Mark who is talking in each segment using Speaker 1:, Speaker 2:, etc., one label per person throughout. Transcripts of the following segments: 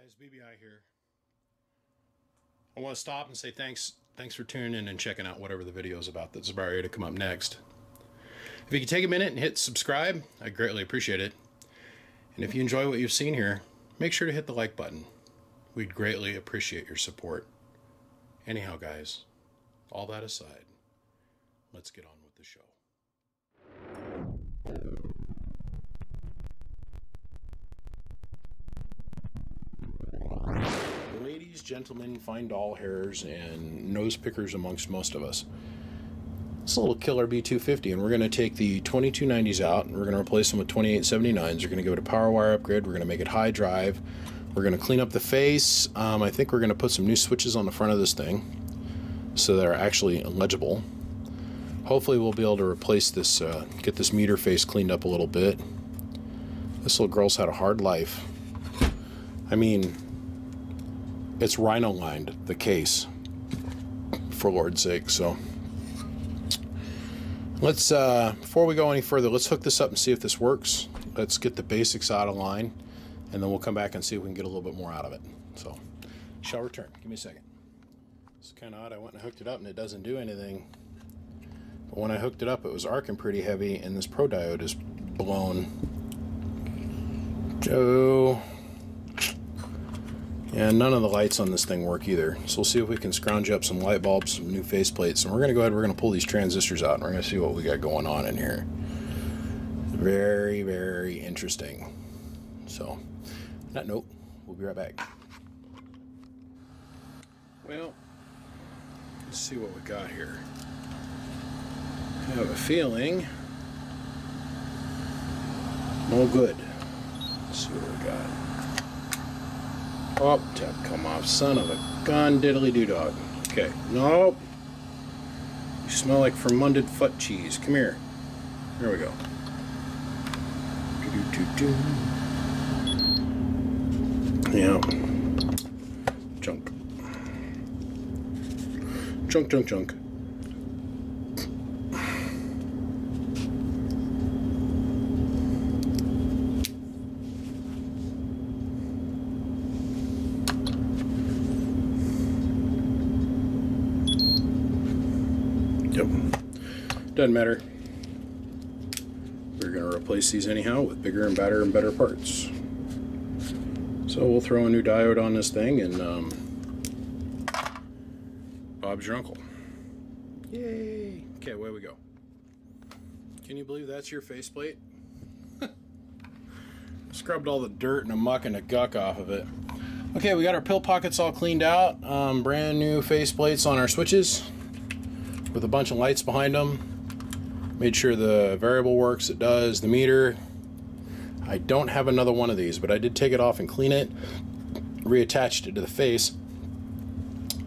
Speaker 1: guys, BBI here. I want to stop and say thanks for tuning in and checking out whatever the video is about that's about ready to come up next. If you could take a minute and hit subscribe, I'd greatly appreciate it. And if you enjoy what you've seen here, make sure to hit the like button. We'd greatly appreciate your support. Anyhow, guys, all that aside, let's get on with the show. Ladies, gentlemen, fine doll hairs, and nose pickers amongst most of us. It's a little killer B250, and we're going to take the 2290s out, and we're going to replace them with 2879s. We're going to give it a power wire upgrade. We're going to make it high drive. We're going to clean up the face. I think we're going to put some new switches on the front of this thing so they're actually legible. Hopefully we'll be able to replace this, get this meter face cleaned up a little bit. This little girl's had a hard life. I mean, it's rhino lined, the case, for Lord's sake. So let's, before we go any further, let's hook this up and see if this works. Let's get the basics out of line, and then we'll come back and see if we can get a little bit more out of it. So, shall return. Give me a second. It's kind of odd. I went and hooked it up, and it doesn't do anything. But when I hooked it up, it was arcing pretty heavy, and this pro diode is blown. Joe. And none of the lights on this thing work either. So we'll see if we can scrounge up some light bulbs, some new faceplates, and we're going to go ahead, we're going to pull these transistors out, and we're going to see what we got going on in here. Very, very interesting. So, on that note, we'll be right back. Well, let's see what we got here. I have a feeling no good. Let's see what we got. Oh, tap come off, son of a gun diddly doo dog. Okay, nope. You smell like fermented foot cheese. Come here. Here we go. Yeah. Junk. Junk, junk, junk. Yep. Doesn't matter. We're going to replace these anyhow with bigger and better parts. So we'll throw a new diode on this thing, and Bob's your uncle. Yay! Okay, away we go. Can you believe that's your faceplate? Scrubbed all the dirt and the muck and the guck off of it. Okay, we got our pill pockets all cleaned out. Brand new faceplates on our switches with a bunch of lights behind them. Made sure the variable works. It does. The meter. I don't have another one of these, but I did take it off and clean it. Reattached it to the face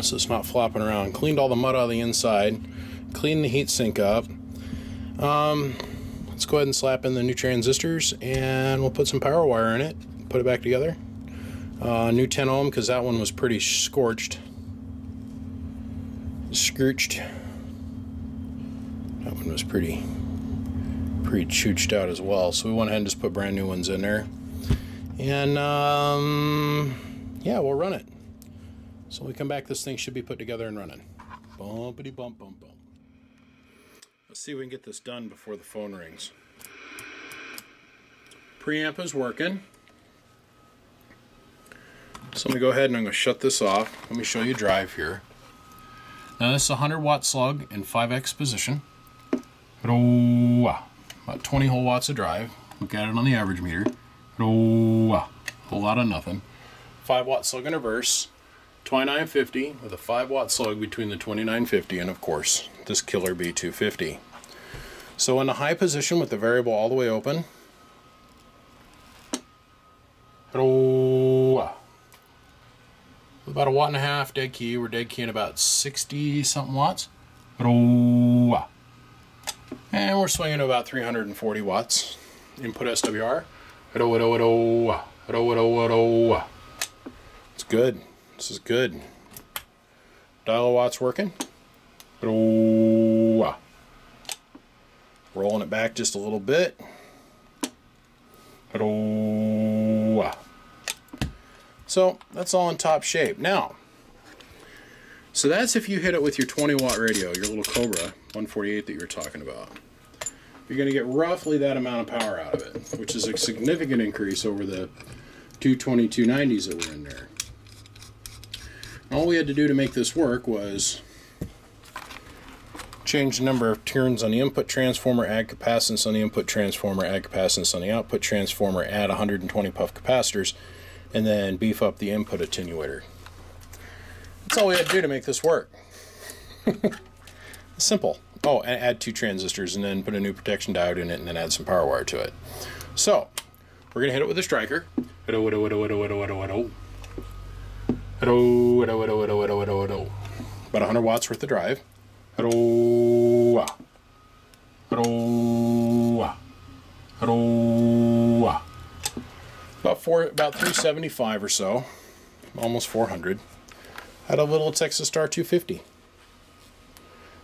Speaker 1: so it's not flopping around. Cleaned all the mud out of the inside. Cleaned the heat sink up. Let's go ahead and slap in the new transistors, and we'll put some power wire in it. Put it back together. New 10 ohm, because that one was pretty scorched. Scrooched. That one was pretty chooched out as well, so we went ahead and just put brand new ones in there, and yeah, we'll run it. So when we come back, this thing should be put together and running. Bumpity bump bump bump. Let's see if we can get this done before the phone rings. Preamp is working, so I'm gonna go ahead and I'm gonna shut this off. Let me show you drive here. Now this is a 100-watt slug in 5x position. About 20 whole watts of drive. Look at it on the average meter. A whole lot of nothing. 5-watt slug in reverse. 2950 with a 5-watt slug between the 2950 and, of course, this killer B250. So in the high position with the variable all the way open. About a 1.5 watt dead key. We're dead keying about 60 something watts. And we're swinging to about 340 watts. Input SWR. It's good. This is good. Dial of watts working. Rolling it back just a little bit. So that's all in top shape. Now, so that's if you hit it with your 20-watt radio, your little Cobra 148 that you were talking about. You're going to get roughly that amount of power out of it, which is a significant increase over the 22290s that were in there. All we had to do to make this work was change the number of turns on the input transformer, add capacitance on the input transformer, add capacitance on the output transformer, add 120 puff capacitors, and then beef up the input attenuator. That's all we had to do to make this work. Simple. Oh, and add 2 transistors and then put a new protection diode in it and then add some power wire to it. So, we're going to hit it with a striker. About 100 watts worth of drive. About 375 or so, almost 400. Had a little Texas Star 250.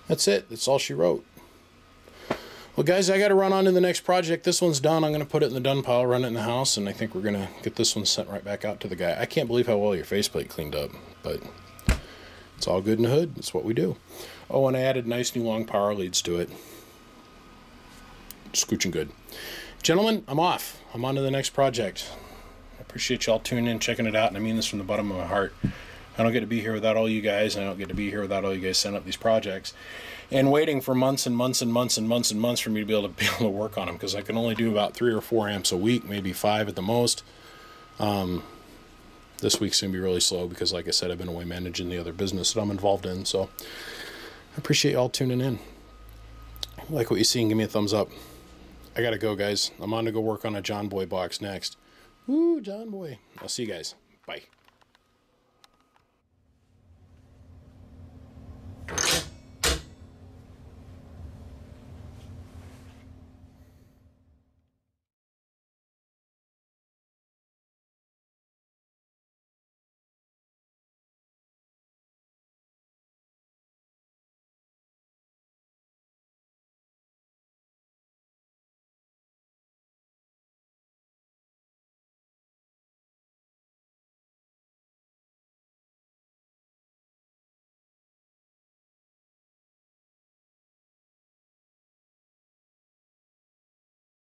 Speaker 1: That's it. That's all she wrote. Well, guys, I got to run on to the next project. This one's done. I'm going to put it in the done pile, run it in the house, and I think we're going to get this one sent right back out to the guy. I can't believe how well your faceplate cleaned up, but it's all good in the hood. It's what we do. Oh, and I added nice new long power leads to it. Scooching good. Gentlemen, I'm off. I'm on to the next project. I appreciate y'all tuning in, checking it out, and I mean this from the bottom of my heart. I don't get to be here without all you guys, and I don't get to be here without all you guys setting up these projects and waiting for months and months and months and months and months for me to be able to work on them, because I can only do about 3 or 4 amps a week, maybe 5 at the most. This week's going to be really slow because, like I said, I've been away managing the other business that I'm involved in, so I appreciate y'all tuning in. Like what you see, give me a thumbs up. I gotta go, guys. I'm on to go work on a John Boy box next. Woo, John Boy. I'll see you guys. Bye.